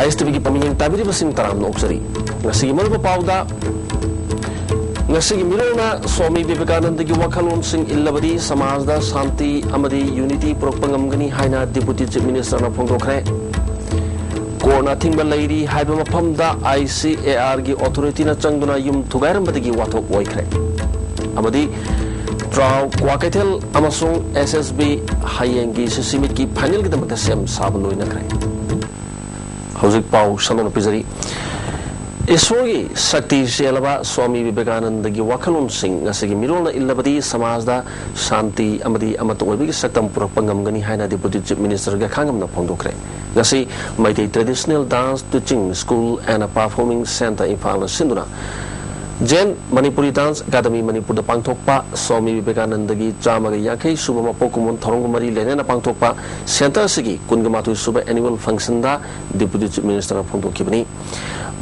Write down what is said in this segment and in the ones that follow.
ISTV की perming ताबिरी busing तराम नोक्सरी ngasi मरुब पाउदा ngasi मिरोना स्वामी विवेकानंद की वखलोन सिंह इल्लबदी समाज दा शांति अमदी यूनिटी प्रोपंगमगनी हाइना डिप्यूटी चीफ मिनिस्टर ना फोंदोखरे कोना थिंग बलैरी हाइबा मफमदा ICAR की अथॉरिटी ना चंगदुना युम थुगाइरमबदगी वाथोक ओइखरे अमदी ट्राउ क्वाकेथल अमसोंग SSB हायेंगी सिसिमिट की फाइनल की दमक सेम साब लोइनखरे हौजिक पाउ सनोन पिजरी ईश्वर की शक्ति सेलबा स्वामी विवेकानंद की वखलोन सिंह ngasi मिरोना इल्लबदी समाज दा शांति अमदी अमत ओइबगी सक्तम पुरपंगमगनी हाइना डिप्यूटी चीफ मिनिस्टर गा खांगमना फोंदोखरे ngasi माइते traditional dance teaching school and performing centre Imphal सिंधुना जैन मणिपुरी डांस अकादमी मणिपुर पांथोकपा स्वामी विवेकानंद की चामग याखै सुब मपोकुमन थोरंगमरी लेनेना पांथोकपा सेंटर सिगी कुनगमातु सुब एनुअल फंक्शन दा डिप्यूटी चीफ मिनिस्टर फोंदोखिबनी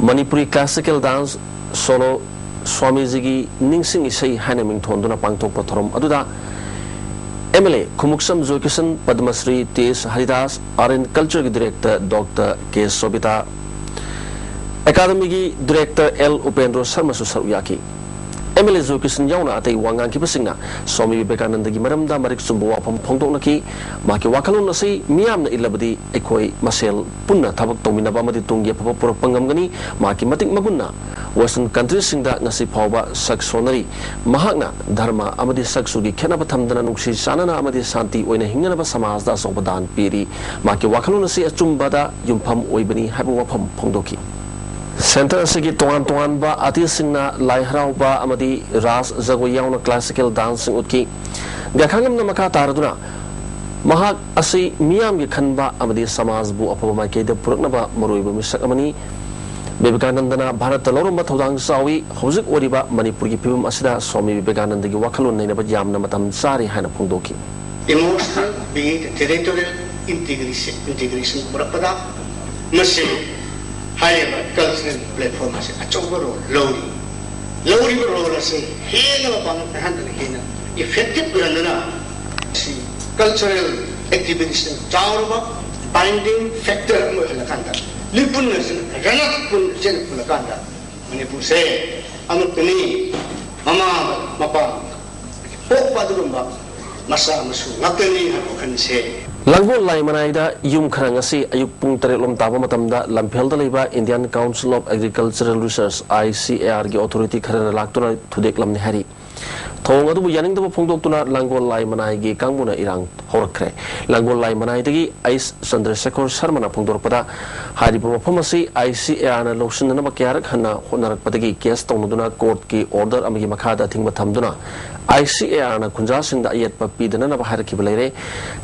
Manipuri classical dance solo Swami ji की निंगसिंग इसै हाने मिंगथोंदुना पांथोकपा थोरम अदुदा MLA खुमुक्सम जोकिसन पद्मश्री तेज हरिदास आर्ट कल्चर की director doctor K Sobita academy की डायरेक्टर L उपेंद्र शर्मा सुसरु याकी MLA जोकिसन याउना अतै वांगां की बसिंगना स्वामी विवेकानंद की मरमदा मरिक सुंबो वाफम फोंदोकनकी माकी वाखलोन असै मियामना इल्लबदी एखोय मसेल पुन्ना थबक तौमिनबा मदि तुंगी फब पुरपंगमगनी माकी मतिक मगुन्ना वेस्टर्न कंट्री सिंगदा ngasi phawba saksonari mahakna dharma amadi saksugi khenaba thamdana nungsi sanana amadi shanti oina hinganaba samaj da sobadan piri maki wakhalon asi achumbada yumpham oibani haibu wafam phongdoki centre असगी तोंगान तोंगान बा artist सिंगना लाई हराउबा अमदी रास जगो याउना classical dancing उतकी गखांगम न मखा तारदुना महाक असि मियाम की खनबा अमदी समाज बु अफबा माइके द पुरकनबा मरोइबा मिसक अमनी विवेकानंदना भारत लौरम थौदांग सावी हौजिक ओरिबा मणिपुर की फिल्म असिदा स्वामी विवेकानंद की वखलोन नैनबा यामना मतम सारी हाना फोंदोकी इमोशनल बी टेरिटोरियल इंटीग्रेशन पुरकदा मसे हाइबा कल्चरल प्लेटफॉर्म से अचौबा लौरी रोल से हेन हेन इफेक्टिव रनना कल्चरल एक्टिविटीज चाउरबा बाइंडिंग फैक्टर हलकांदा लिपुन रनक पुन जेन पुलकांदा मणिपुर से अमतनी ममा मपा पोपादुरुंबा मसा मसु नकनी हकन से Langbol lai manaida yum kharang asi ayuk pung tare lom taba matamda lamphel da leiba Indian Council of Agricultural Research ICAR gi authority kharana laktuna thudek lamni hari thong adu yaning da phongdoktuna langbol lai manai gi kangbuna irang horakre langbol lai manai dagi ais Chandrasekhar Sharma na phongdorpada hari bu mafam asi ICAR na losin na bakyarak hanna honarak padagi case tongduna court ki order amagi makhada thingba thamduna ICAR na kunja singda ayat papi dana na bahar ki belaire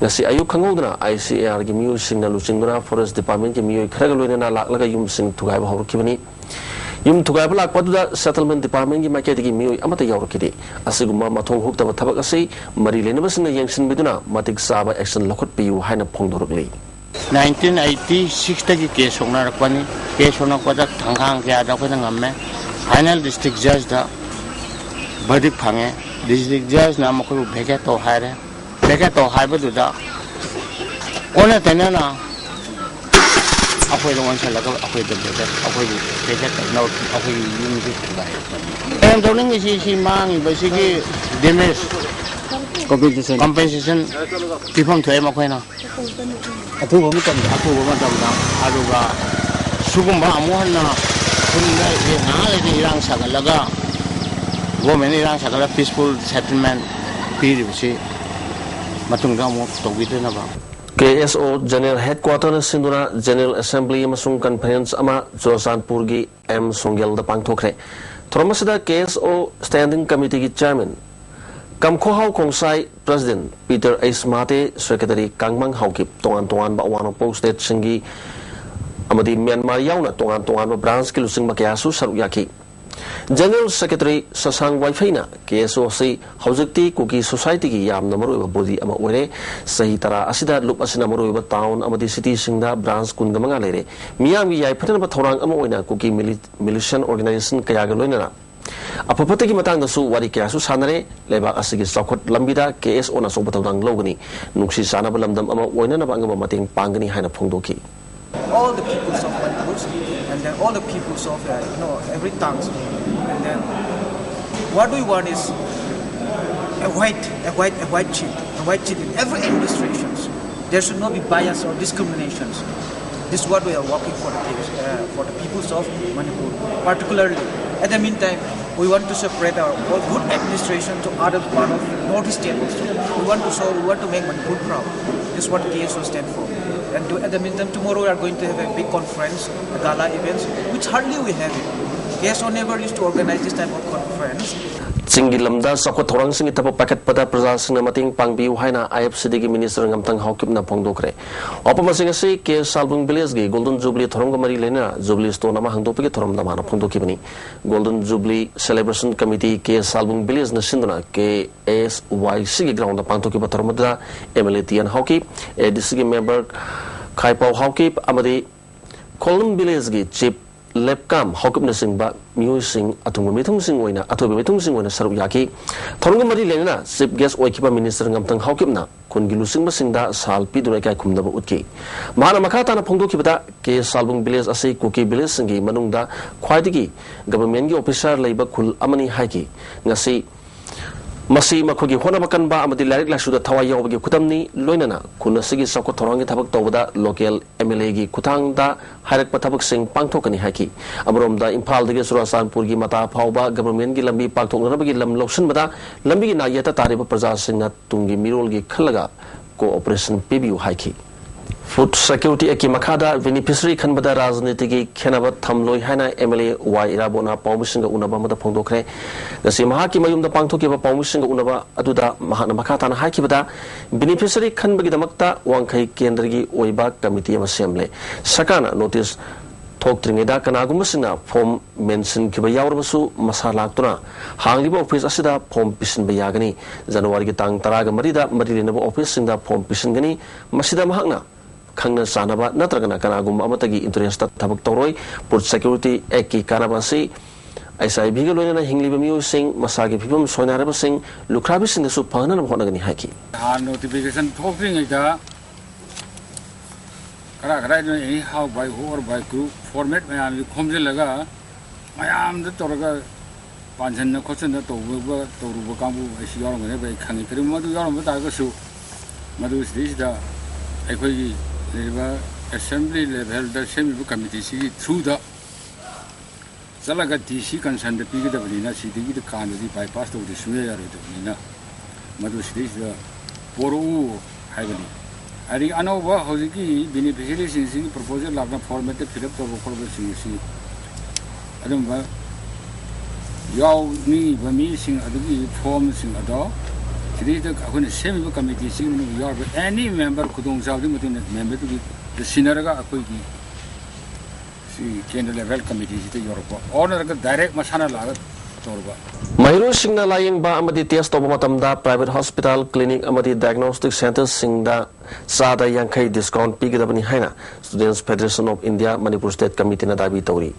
ngasi ayu khangodna ICAR gi miu singna luchingduna forest department ki miu kharaga loina na laklaga yum sing thugai ba hor kibani yum thugai ba lak paduda settlement department gi market gi miu amata yaurkidi asiguma mathong hukta ba thabak asi mari lena basina yengsin biduna matik saba action lokhot piu haina phongdorukli 1986 tagi case hongna rakpani case hona ko da thangang kya da ko ngamme final district judge da verdict phange district judge na mako bhege to haire du da ona tenana apoi long sala ka apoi de bhege no apoi unity bai em doning si mang ba si gi damage compensation tifam thoe ma khoina athu bo matam da aduga sugumba amohanna kunna ye na le irang sagalaga women irang sagala peaceful settlement period si matungda mo togidena ba KSO General Headquarters Sinduna General Assembly amasung conference ama Josanpur gi M Songyal da pangthokre thromasida KSO Standing Committee ki chairman Kamkho Hau Kongsai President Peter Aismate Secretary Kangmang Haukip tongan ba wano post state singi amadi Myanmar yauna tongan ba branch ki lusing bakyasu saruyaki General Secretary Sasang Waifeina KSO si haujikti kuki society ki yam namaru body ama ore sahi tara asida lup asina maru town amadi city singda branch kungamanga lere miyam gi yai phatana ba thorang ama oina kuki militant organization kaya ga loina apapati ki matang su wari kya su sanare leba asigi sakhot lambida KSO na so batawdang logani nungsi sana balamdam ama oina na bangama mating pangani haina phongdoki all the peoples of Manipur, and then all the peoples of every tongue. And then what we want is a white sheet in every administration. There should not be bias or discriminations. This is what we are working for the peoples of Manipur. Particularly, at the meantime, we want to separate our all good administration to other part of Northeast also. We want to make Manipur proud. This is what KSO stands for. And at the meantime, tomorrow we are going to have a big conference, a gala events, which hardly we have it. KSO never used to organize this type of conference. Singilamda sakwa thorang singi tapo paket pada praja singna mating pangbiu haina IFCD minister ngamtang haukipna phongdokre opama singasi ke salbung village gi golden jubilee thorong mari lena jubilee sto nama hangdopike thorom da mana phongdokibani golden jubilee celebration committee ke salbung village na sinduna ke SYC gi ground da pangtokiba thoromda MLA tian hauki ADC gi member khaipau hauki amadi kolum village gi chief lepkam hokupna singba miu sing atung mithung sing oina athobe mithung sing oina saru yaki thorong mari lena chief guest oikiba minister ngamtang hokipna kungilu singba singda sal piduna kai khumdaba utki mana makata na phongdokibada ke salbung village ase kuki village singi manungda khwaidigi government gi officer leiba khul amani haiki ngasi masi makhogi hona bakanba amadi larik lashu da thawai yawbagi khutamni loinana khuna sigi sakko thorangi thabak tawbada local MLA gi khutang da harak pathabak sing pangthokani haki amrom da imphal dagi surasanpur gi mata phawba government gi lambi pakthokna bagi lam loction bada lambi gi na yata tariba praja singna tungi mirol gi khalaga cooperation PBU haki Food security eki makada beneficiary khanbada rajniti gi khenaba thamloi haina MLA Y irabona pawmusinga unaba mada phongdokre gasi mahaki mayumda pangthokiba pawmusinga unaba aduda mahana makata na haikibada beneficiary khanbagi damakta wangkhai kendragi oiba committee ama semle sakana notice thoktringeda kanagumsina form mention kiba yawrbasu masalaktuna hangliba office asida form pisinba yagani January gi tang 10 ga marida marilena office sinda form pisingani masida mahakna khangna sanaba natragana kanagum amatagi interest thabak toroi port security eki kanabasi SIB ga loina hingliba miu sing masagi phibam soinaraba sing lukhrabi sing su phana na honagani haki notification thokring ida kara ni how by who or by group format mayam khomje laga mayam da toraga panjan na khochen na toruba kambu asi yarom ne bai khangi kri madu yarom ta ga su madu stage da ekhoi assembly level da semi committee si through the zalaga DC concern the pigi da bina si digi da kan di bypass to the suya yaro to bina madu stage da poru haibani ari anova hojiki beneficiary si proposal labna format fill up to for si adum ba yaw ni ba mi sing adugi form sing ado Today, the semi committee sing any member could don't solve the member to the Sinaraga Akogi. See, Kendall level committee to Europe. Order direct Masana Laga Torba. Mayro Singna lying ba amadi test of Matamda private hospital clinic amadi diagnostic centers singda Sada Yankai discount pigabani haina Students Federation of India Manipur State Committee na dabi tauri.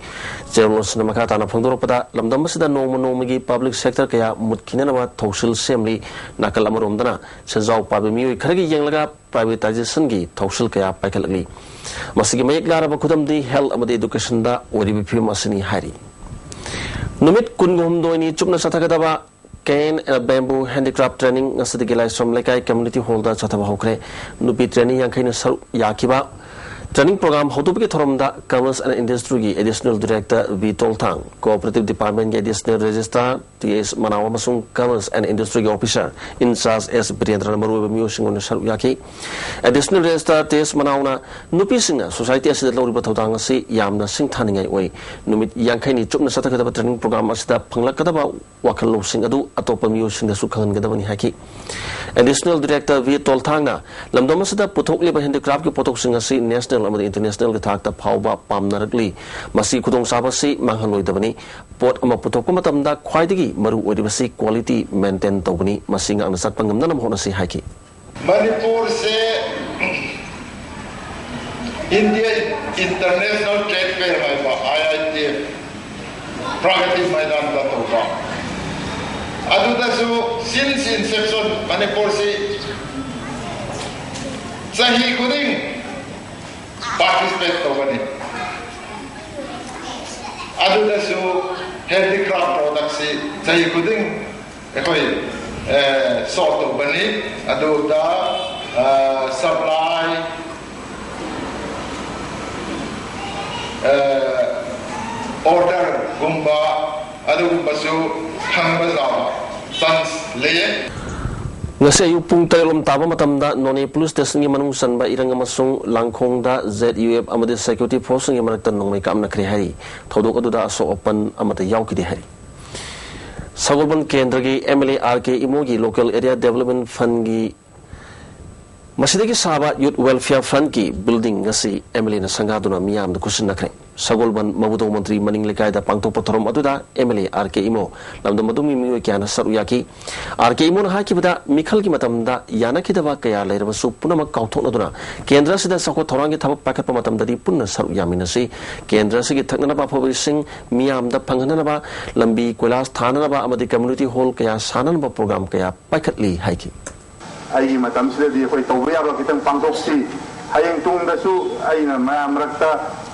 General Sinamakata na Pondoropada Lamdamasida Nomagi public sector kaya Mutkinama Toshil Assembly Nakal Amarumdana Senzau Pabimi Karagi Yangaga privatization gi Toshil kaya Pakalagi. Masigi Mayek Laraba Kudamdi Health Amadi Education da Odibi Masini Hari. Numit Kungum Doini Chupna Satakadaba Cane and Bamboo Handicraft Training Nasadikilai from Lekai Community Holder Sataba Hokre Nupi Training Yankina Yakiba Training Program How to Be Toromda Commerce and Industry Additional Director V. Toltang Cooperative Department Additional Registrar TS Manawamasung Commerce and Industry Officer in charge as Briandra Maru Musing on the Yaki Additional Registrar TS Manauna Nupisina Society as the Lord Batangasi Yamna Sing Tanning Away Numit Yankani Chupna Satakaba Training Program as the Panglakadaba Wakalo Sing Adu Atopa Musing the Sukan Gadavani Haki Additional Director V. Toltanga Lamdomasada Putokli Handicraft Potok Singasi National International Takta Pauba Pamnaragli Masi Kudong Sabasi Manhanoi Davani Port Amaputokumatamda Quaidigi Maru Odibasi quality maintain Tobani Masinga and Satpangam Nanam Honasi Haki Manipur se India International Trade Fair IITF Pragati Maidan Batoba Adudasu since inception Manipur se Sahi Kuding participate tawani adudasu handicraft products si chai kuding ekoi sort tawani aduda supply order gumba adubasu khangbazawa sans leye ngasi ayu pung tailom taba matamda none police station gi manung sanba irang amasung langkhong da ZUF amade security force gi manakta nongmai kamna khri hari thodok aduda so open amata yauki di hari sagolban kendra gi MLA RK imogi local area development fund gi masidagi saba youth welfare fund ki building ngasi MLA na sangaduna miyam da kusin nakre sagolban mabudo mantri maning lekai da pangtok pathorom aduda MLA RK imo lamda madumi miyo kyana saruyaki RK imo na haki bada mikhal ki matamda yana ki dawa kaya lairaba su punama kauthok naduna kendra sida sako thorangi thabak pakat pa matamda di punna saruyamina si kendra sigi thakna ba phobri sing miyam da panghana ba lambi koilas thana ba amadi community hall kaya sanan ba program kaya pakatli haiki ai matam sida di koi tawya ba kitang pangtok si hayang tung da su ai na mayam rakta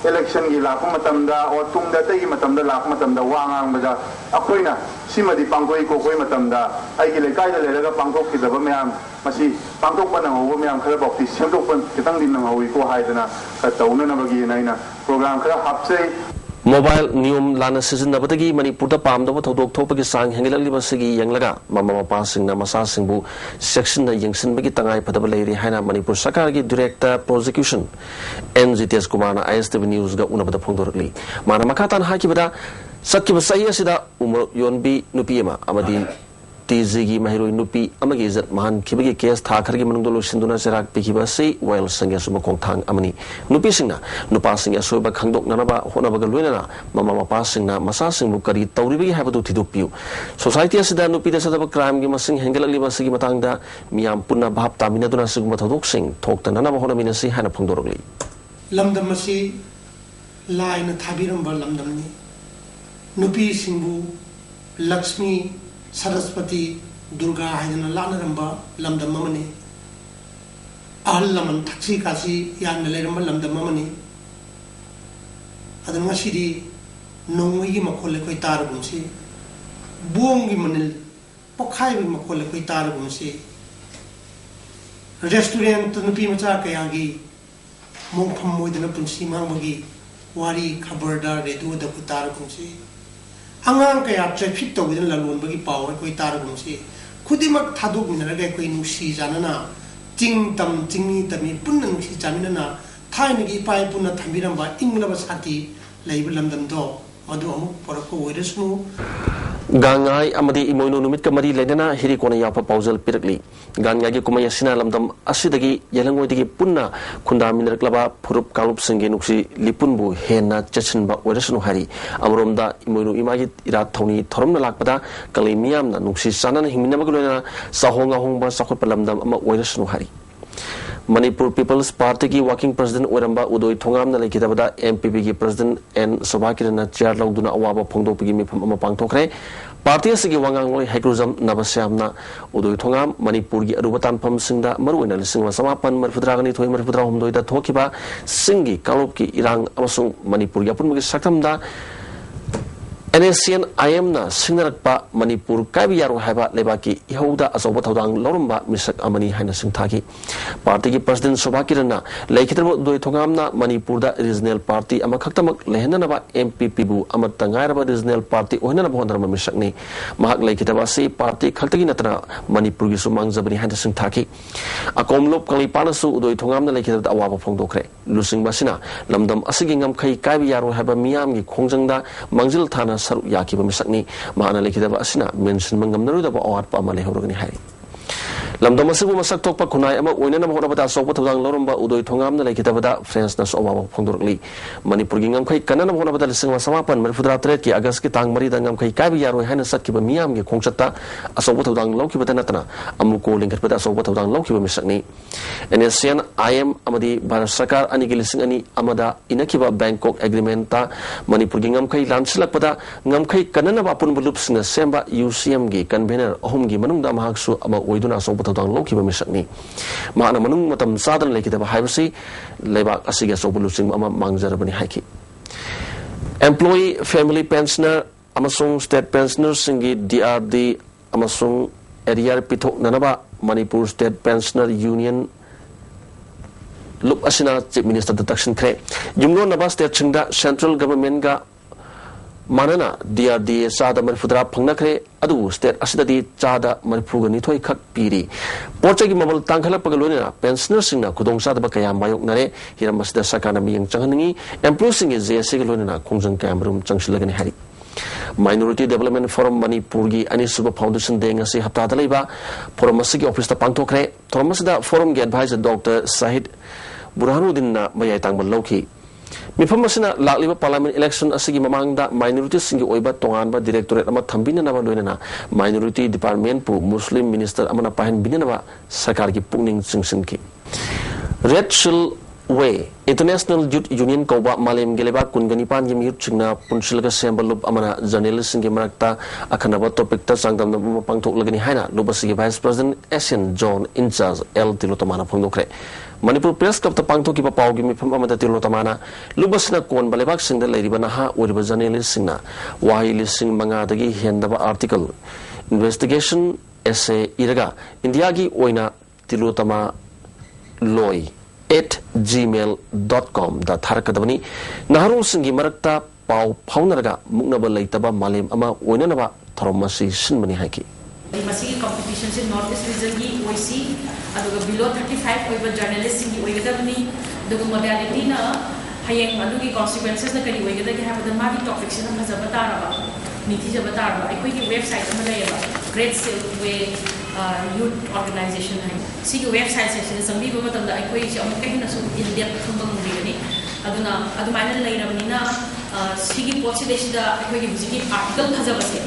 election gi la ko matam da o tung da tai matam da la ko matam da wangang ba da akoi na sima di pangkoi ko koi matam da ai gi le kai da le ga pangkok ki da ba mayam masi pangkok pa na ho mayam khala bok ti sem tok pan kitang din na ho ko hai da na ka tawna na ba gi nai na program khala hapsei mobile nium lana season na batagi manipur da pam da thodok thopagi sang hengilali basigi yanglaga mama mapa singna masa singbu section da yengsin bagi tangai padaba leiri haina manipur sarkar gi director prosecution NGTS kumana ISTV news ga unabada phongdorli mana makatan haki bada sakki basai asida umur yonbi nupiema amadi TZG mahiroi nupi amagi zat mahan kibagi case tha khargi manungdo sinduna serak pikiba sei while sangya suma kongthang amani nupi singna nupa singya soiba khangdok nanaba honabaga loinana mama mapa singna masa singbu kari tawribagi habadu thidupiu society asida nupi da sadaba crime gi masing hengelali basigi matangda miyam punna bhab tamina duna siguma thodok sing thokta nanaba honamina si hana phongdorogli lamdam masi laina thabiramba lamdamni nupi singbu Lakshmi Saraswati Durga haidana lana ramba lamdam mamani ahal laman thaksi kasi yan naleramba lamdam mamani adan ngasidi nongwi makhole koi tar gunsi buongi manil pokhai bi makhole koi tar gunsi restaurant nupi macha kayagi mongpham moidana punsi mangmagi wari khabarda redu da ku tar gunsi angang kaya traffic to within lalon bagi power koi tar gunsi khudimak thaduk minaraga koi nusi janana ting tam tingi tami punna nusi janana thaini gi pai punna thambiramba inglaba sati laibulam dam do madu amuk porako wirasnu gangai amadi imoino numit kamari lenana hiri kona yapa pausal pirakli ganga gi kumaya sina lamdam asidagi yelangoi digi punna khunda minaraklaba phurup kalup singe nuksi lipunbu hena chachinba wirasnu hari amromda imoino imagi ira thoni thoromna lakpada kali miyamna nuksi sanana himina bagulena sahonga hongba sakhot palamdam ama wirasnu hari Manipur People's Party ki working president Uramba Udoi Thongam na lekhitabada MPP ki president N Sobhakirana chair lauduna awaba phongdopigi mifam ama pangthokre party asigi wangangloi haikruzam nabasyamna Udoi Thongam Manipur gi aruba tanpham singda maruina lisingma samapan marfudragani thoi marfudra humdoi da thokiba singi kalop ki irang amasung Manipur gi apun magi saktamda NSCN IM na singnarakpa Manipur kaibi yaro haiba lebaki ihauda asoba thodang lorumba misak amani haina singthagi party ki president Sobhakirana lekhitabo doi thongamna Manipur da regional party ama khaktamak lehenana ba MPP bu amatangai raba regional party ohinana ba hondarma misakni mahak lekhitaba se party khaktagi natna Manipur gi sumang zabani haina singthagi akomlop kalipana su doi thongamna lekhitaba awaba phongdokre lusing basina lamdam asigi ngamkhai kaibi yaro haiba miyam gi khongjangda mangjil thana saru yaki bamisakni maana lekhidaba asina mention mangamnaru da ba awat pa male horogni hai lamdam asibu masak tokpa kunai ama oinana mahora bata sokpa thodang loromba udoi thongamna lekhidaba da friends na soba phongdorli Manipur gi ngamkhai kanana mahora bata lisingma samapan marfudra tret ki agas ki tang mari da ngamkhai kaibi yaroi haina satkiba miyam gi khongchatta asoba thodang lauki bata natna amuko lingkhat bata asoba thodang lauki bamisakni NSCN IM amadi Bharat Sarkar ani gi lising ani amada inakiba Bangkok agreement ta Manipur gi ngamkhai lansilak pada ngamkhai kanana ba pun bulup singa semba UCM gi convener ahum gi manungda mahaksu ama oiduna asoba thawdang lokhiba misakni mana manung matam sadan lekidaba haibasi lebak asiga sobulusim ama mangjarabani haiki employee family pensioner amasung state pensioner singi DRD amasung area pithok nanaba Manipur State Pensioner Union look asina chief minister deduction kre jumno naba state chingda central government ga manana DRD sada marifudra phangna kre adu state asidadi chada marifuga ni thoi khak piri porchagi mabal tangkhala pagalona pensioner singna kudong sada ba kaya mayok nare hiram asida sakana miyang changhaningi employee singi JSC galona khongjang kamrum changsilagani hari Minority Development Forum Manipur gi Anisuba Foundation de ngasi hapta dalaiba forum asigi office ta pangthokre thomasda forum gi advisor Dr. Sahid Burhanuddin na mayai tangbal lauki mifam asina lakliba parliament election asigi mamangda minority singi oiba tonganba directorate ama thambina na loinana minority department pu Muslim minister amana pahin binana sarkar gi pungning singsin ki Red Shield Way International Youth Union Koba Malem Geleba Kunganipan Yimir Chingna Punsilga Sembalup Amana journalist in Gimarakta Akanaba topic ta Sangdam Pangtok Lagani Haina Lubasi Vice President Asian John in charge L Tilotamana Pongokre Manipur Press Club the Pangtoki Pau Gimi from Amada Tilotamana Lubasina Kon Balebak Sing the Lady Banaha with a journalist Singna Why listening Mangadagi Hendaba article Investigation Essay Iraga Indiagi Oina Tilotama Loy @gmail.com da tharakadabani naharu singi marakta pau phaunaraga muknaba leitaba malem ama oinanaba tharomasi sinbani haiki masi competition se north east region gi OIC aduga below 35 oiba journalist singi oigadabani aduga modality na hayeng adugi consequences na kari oigadagi habada magi topics na mazabataraba niti jabataraba aikoi gi website ama layaba Great Way youth organization hai sigi website se sambi ba matamda aikoi se amuk kahina su in depth thumba mugani aduna adumaina lairabani na sigi potsi desida aikoi gi biji article phajabase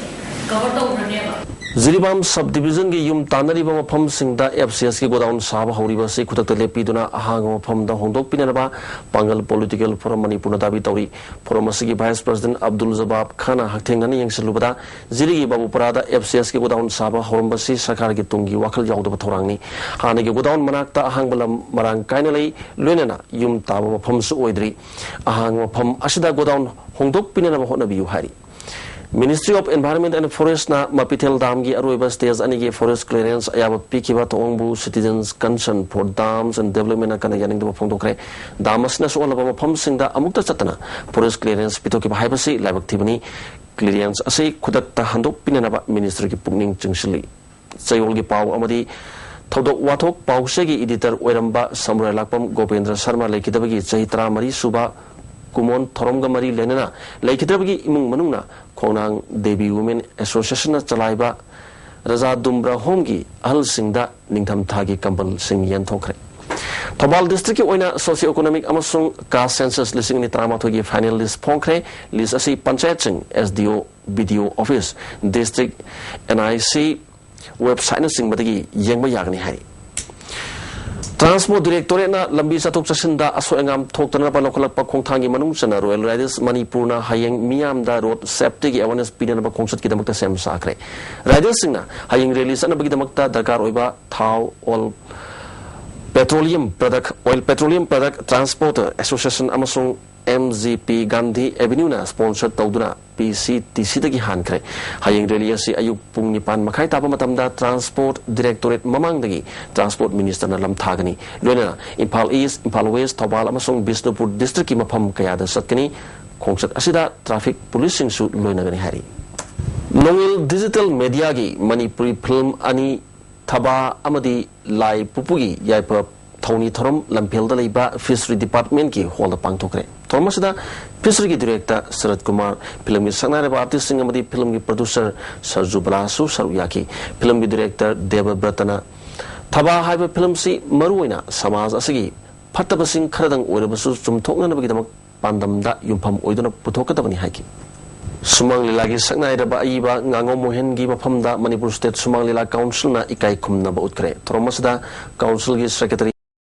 cover to urane ba Ziribam subdivision gi yum tanari ba mafam singda FCS ki godown saba horiba se khutak lepi duna ahang mafam da hongdok pinaraba Pangal Political Forum Manipur dabi tauri forum asigi Vice President Abdul Jabab Khana hakthengani yengsilubada zirigi babu parada FCS ki godown saba horomba si sarkar gi tungi wakal jawda thorangni hana gi godown manakta ahang balam marang kaina lei loinana yum taba mafam su oidri ahang mafam asida godown hongdok pinaraba honabiu hari Ministry of Environment and Forest na Mapitel Dam gi aroiba stage anigi forest clearance ayaba pikiba tongbu citizens concern for dams and development kana yaning do phongdokre damasna so laba mafam singda amukta chatana forest clearance pitoki haibasi laibak thibani clearance ase khudak ta handok pinanaba ministry ki pungning chingsili chayol gi paw amadi thodok wathok pawse gi editor oiramba samrai lakpam Gopendra Sharma lekidabagi chahitra mari suba Kumon Thoromga Mari Lenana Laikidabagi Imung Manuna Konang Devi Women Association Chalaiba Raza Dumbra Homgi Al Singda Ningtam Thagi Kambal Sing Yan Thokre Thabal District Oina Socio-Economic Amasung Caste Census Listing ni Tramathogi Final List Pongkre List Asi Panchayat Sing SDO BDO Office District NIC Website Sing Badagi Yengba Yagni Hari Transport Directorate na lambi satuk sasinda aso engam thoktana pa lokalak pa khongthangi manung chana Royal Riders Manipur na hayeng miam da road safety gi awareness pidana ba khongsat ki damakta sem sakre Riders singna hayeng release na bagi damakta dakar oiba thau oil petroleum product transporter association amasung MGP Gandhi Avenue na sponsor tawduna PCTC dagi hankre hayeng release si ayuk pung nipan makai tapa matamda Transport Directorate mamang dagi Transport Minister na lam thagani loina Impal East Impal West Thobal amasung Bisnupur District ki mafam kaya da satkani khongsat asida traffic policing su loina gani hari Nongil digital media gi Manipuri film ani thaba amadi lai pupugi yaipa Thoni Thorom Lampelda leiba Fishery Department ki holda pangthokre Thomasda Fishery Director Sarat Kumar film gi sangnare artist sing amadi film gi producer Sarju Balasu Saruyaki film gi director Deva Bratana thaba haiba film si maruina samaj asigi phattaba sing kharadang oirabasu chumthokna nabagi damak pandamda yumpham oiduna puthokadabani haiki Sumang Lila gi saknai raba aiba ngango mohen gi mafamda Manipur State Sumang Lila Council na ikai khumna ba utkre Thomasda Council gi Secretary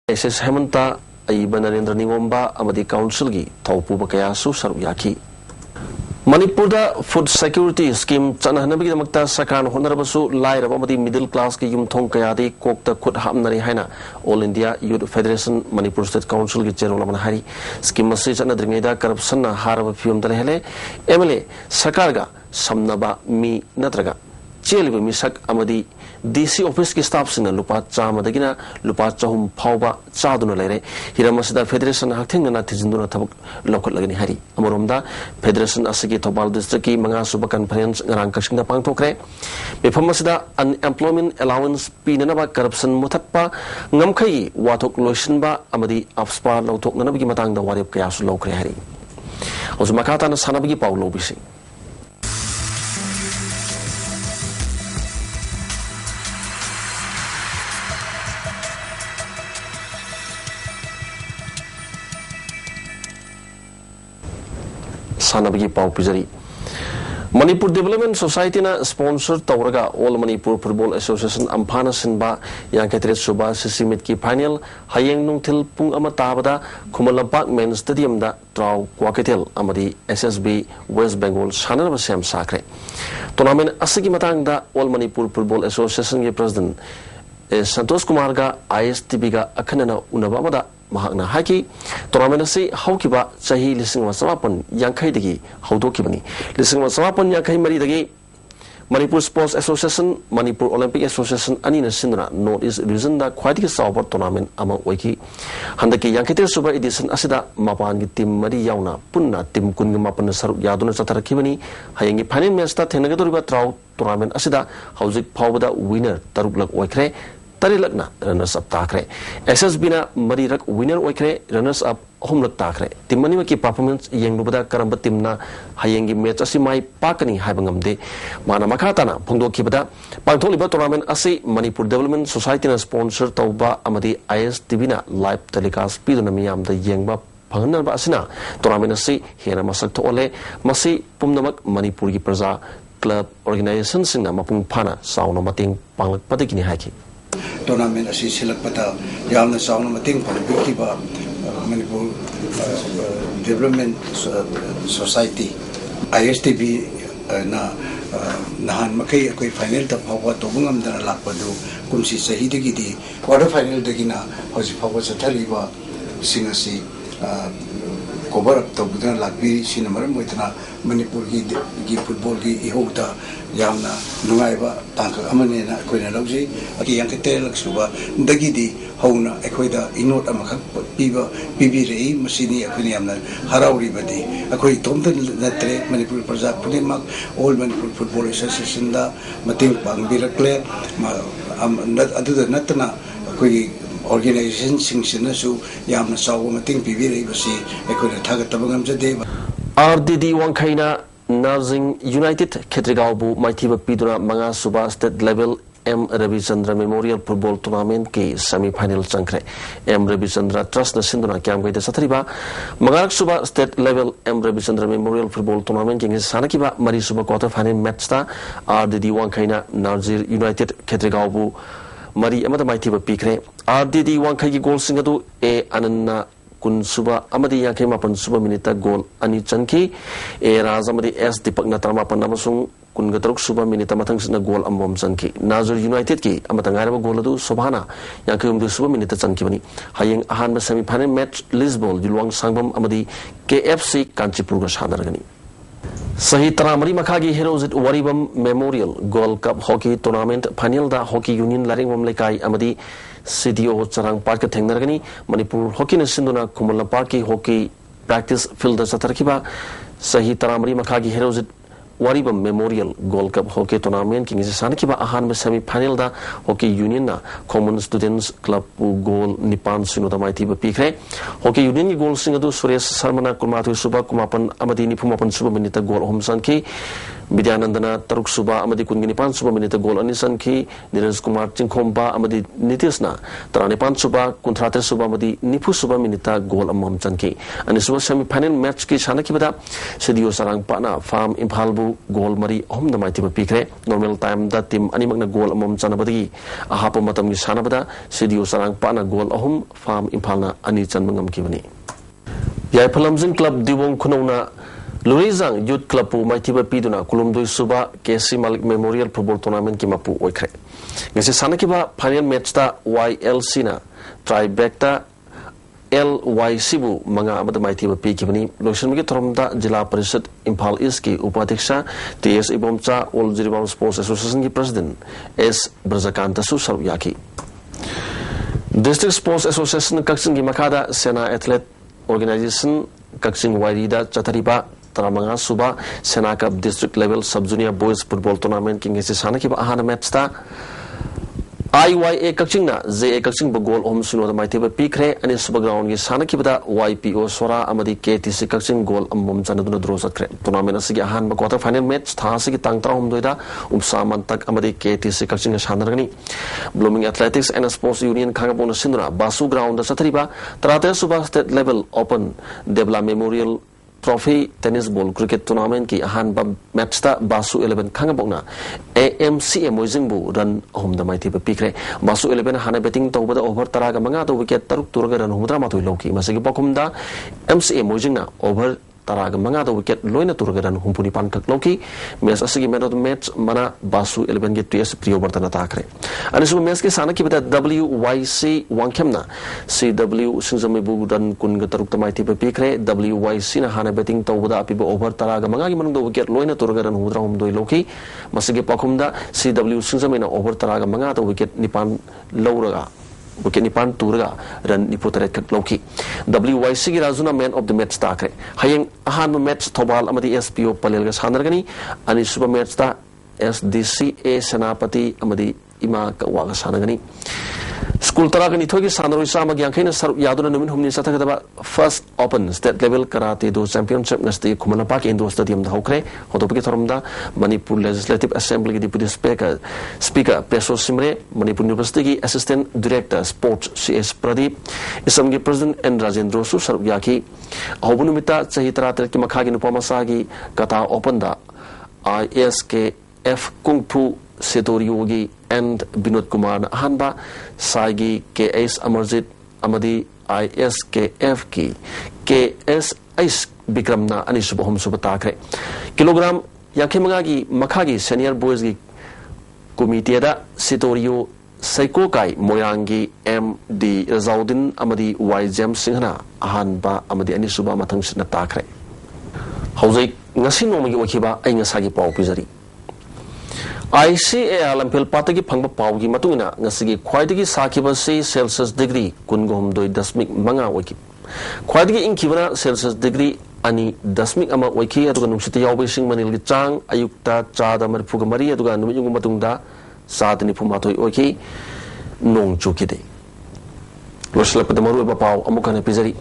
SS Hemanta aiba Narendra Ningomba amadi Council gi thaupu ba kaya su saruyaki Manipur food security scheme chanahanabi damakta sakan honarabasu lairabamadi middle class ki yumthong kayadi kokta khut hamnari haina All India Youth Federation Manipur State Council ki chairman hari scheme masi chanadringaida corruption na haraba fium dalhele MLA sakarga samnaba mi natraga cheliba misak amadi DC office ki staff sina lupa chamadagina lupa chahum phauba chaduna lere hiramasida federation hakthing na thijinduna thabuk lokot lagani hari amoromda federation asigi thobal district ki manga suba conference ngarang kasingda pangthokre befamasida unemployment allowance pinanaba corruption muthatpa ngamkhai wathok loisinba amadi afspa lauthok nanabigi matangda warep kaya su lokre hari osmakata na sanabigi paulo bisi Sanabigi Pau Pizari Manipur Development Society na sponsor Tauraga All Manipur Football Association Ampana Sinba yang Katrit Suba Sisimit ki final Hayeng Nungtil Pung Amatabada Kumalampak Main Stadium da Trau Kwaketil Amadi SSB West Bengal Sanar Basam Sakre Tournament Asigi Matang da All Manipur Football Association ki President Santos Kumar ga ISTV ga Akanana Unabamada Mahakna Haki, Toramanasi, Haukiba, Sahi, listening was upon Yankai degi, Haudokibani, listening was upon Yankai Maridagi, Manipur Sports Association, Manipur Olympic Association, Anina Sindra, Northeast Reason that quite a sober tournament among Wiki. Handaki Yankate Super Edition Asida, Mapan, Tim Mari Yauna, Punna, Tim Kungamapan Saru Yaduna Satarakimani, Hayangi Panin Mesta, Tenagariba Trout, Tournament Asida, Hausik Powada winner, Tarublak Wakre. Tarilakna runners up takre SSB na marirak winner oikre runners up homlak takre timani ki performance yeng lubada karamba timna hayengi match asi mai pakani haibangamde mana makhatana phongdo kibada pangtholiba tournament asi Manipur Development Society na sponsor tauba amadi ISTV na live telecast piduna miyam da yengba phanganba asina tournament asi hena masak thole masi pumnamak Manipur gi praja club organization singna mapung phana sauna mating panglak padikini haki tournament asi silakpata yamna sauna mating panabikiba Manipur Development Society ISTV na nahan makai akoi final ta phawa tobungam dana lakpadu kumsi sahidagi di quarter final dagina hoji phawa chathaliba singasi cover up tobudana lakbi sinamar moitana Manipur gi football gi ihogda yamna nungaiba tangka amane na koina lawji aki yankate laksuba dagidi hauna ekoida inot amakak piba rei masini akuni yamna harauri badi akoi tomda natre Manipur praja punemak All Manipur Football Association da mating pangbirakle adu natna akoi organization singsina su yamna sawo mating rei basi ekoida thagatabangam jade RDD Wangkaina Nursing United Ketrigaubu Maitiba Piduna Manga Suba State Level M. Ravi Chandra Memorial Football Tournament ke semi-final changkre M. Ravi Chandra Trust na sinduna kyam gaida sathriba Mangarak Suba State Level M. Ravi Chandra Memorial Football Tournament ke sanakiba Mari Suba quarter final match ta RDD Wangkaina Nursing United Ketrigaubu Mari amada Maitiba Pikre RDD Wangkai ki goal singadu A. Ananna kun suba amadi yakai mapan suba minita goal ani chanki e razamadi S Dipak na tarma pan namasung kun gataruk suba minita matang sina goal ambom chanki Nazar United ki amatangara ba goal adu sobhana yakai umdu suba minita chanki bani hayeng ahan ba semi final match Lisbon Dilwang Sangbam amadi KFC Kanchipur ga sadaragani Sahi Taramari Makagi Heroes at Waribam Memorial Gold Cup Hockey Tournament Final da Hockey Union Laringwam Lekai amadi CDO Charang Park Tengnargani Manipur Hockey na sinduna Kumala Park Hockey Practice Field da Satarkiba Sahi Taramari Makagi Heroes at Waribam Memorial Gold Cup Hockey Tournament King is Sanakiba Ahan semi final da Hockey Union na Common Students Club goal Nipan Sinodamaiti Pikre Hockey Union goal singadu Suresh Sarmana Kumatu Suba Kumapan Amadi Nipumapan Suba Minita goal Homsanki Bidyanandana Taruk Suba Amadi Kunginipan Suba Minita goal Anisanki Niraj Kumar Chingkhomba Amadi Nitisna Taranipan Suba Kuntrate Suba Amadi Nipu Suba Minita goal Amam Chanki Anisuba semi final match ki Sanakibada Sidio Sarang Pana Farm Imphalbu goal Mari Hom the Mighty Pikre normal time that team Animagna goal Amam Chanabadi Ahapa Matam Sanabada Sidio Sarang Pana goal Ahum Farm Impalna Ani Chanmangam Kibani Yai Palamzin Club Dibong Kunona Lurizang Youth Club pu maitiba piduna kulumdoi suba KC Malik Memorial Football Tournament ki mapu oikre. Ngasi sana kiba final match ta YLC na Tribecta LYC bu manga amada maitiba pi kibani lotion gi toromda Jila Parishad Imphal East ki Upadhiksha TS Ibomcha All Jiribam Sports Association ki President S Brazakanta su Saruyaki. District Sports Association Kaksin gi Makada Sena Athlete Organization Kaksin Wairida Chatariba Taramanga Suba Sena Cup District Level Sub Junior Boys Football Tournament King Sana Kiba Ahana match ta IYA Kakching na ZA Kakching ba goal om suno da maitiba pikre ani suba ground gi Sana Kiba YPO Sora amadi KTC Kakching goal amom chanaduna draw sakre tournament asigi ahan ba quarter final match tha asigi tangtra om doida umsaman tak amadi KTC Kakching shanargani Blooming Athletics and Sports Union khangapona sinduna Basu ground da satriba tarate suba state level open Debla Memorial Trophy Tennis Ball Cricket Tournament ki ahan ba match ta Basu 11 khangabokna AMCA Moijingbu run home da maiti ba pikre Basu 11 hana betting tawbada over taraga manga to wicket taruk turaga run humdra matoi loki masagi bakumda MCA Moijingna over taraga manga to wicket loina turaga run humpuni pan kak loki mes asigi man of the match mana Basu 11 get TS Priyo Bartana takre ani su mes ke sana ki bata WYC wangkemna CW singzami bu run kun ga taruk tamaiti ba pikre WYC na hana betting tawbada apiba over taraga manga gi manung do wicket loina turaga run humdra humdoi loki masagi pakumda CW singzami na over taraga manga to wicket nipan lauraga wicket nipan turaga run nipotare kak loki WYC gi razuna man of the match takre hayeng ahan match thobal amadi SPO palelga sanargani ani suba match ta SDCA Senapati amadi ima ka waga sanagani School taragani thogi sanaroi sama gyangkhaina sarup yaduna numin humni sathagada first open state level karate do championship nasti Khumana Park Indoor Stadium da hokre hotopiki thoromda Manipur Legislative Assembly ki deputy speaker Preso Simre Manipur University ki assistant director sports CS Pradeep isam ki president N Rajendra su sarup yaki ahobunumita chahi taratar ki makhagi nupamasa ki kata open da ISKF Kung Fu Setoriogi and Binod Kumar Hanba Saigi KS Amarjit Amadi ISKF ki KS Ais Bikramna Anisubahum Subatakre Kilogram Yakimagi Makagi Senior Boys gi Committee da Setorio Saiko Kai Moyangi MD Razaudin Amadi Y Jam Singhana Ahanba Amadi Anisuba Matang Sinatakre Hauzai ngasi nomagi wakiba ay ngasagi pau pizari ICA Lampel Patagi Pangba Paugi Matuna, Nasigi Quaitigi Sakiba say Celsius degree, Kungum doi Dasmik Manga Wiki. Quaitigi in Kivana Celsius degree, Ani Dasmik Ama Wiki, Aduganum City Wishing Manil Chang, Ayukta, Chada Maripuga Maria, Dugan, Matunda, Satani Pumatoi Oki, Nong Chukide. Roslapatamaru Pau, Amukan Pizari.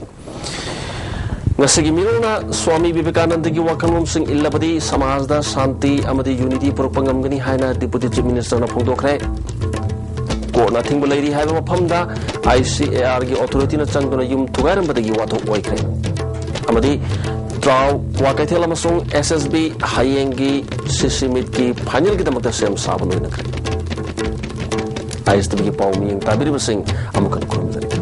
Ngasigi milona Swami Vivekananda gi wakalom sing illabadi samajda shanti amadi unity propangam gani haina deputy chief minister na phongdokre ko na thing balairi haiba maphamda ICAR gi authority na changdona yum thugaram badagi wato oikre amadi draw wakaithela masung SSB hayengi sisimit ki final gi damakta sem sabano na kre ISTV gi pawmi yang tabiri basing amukan kurumjari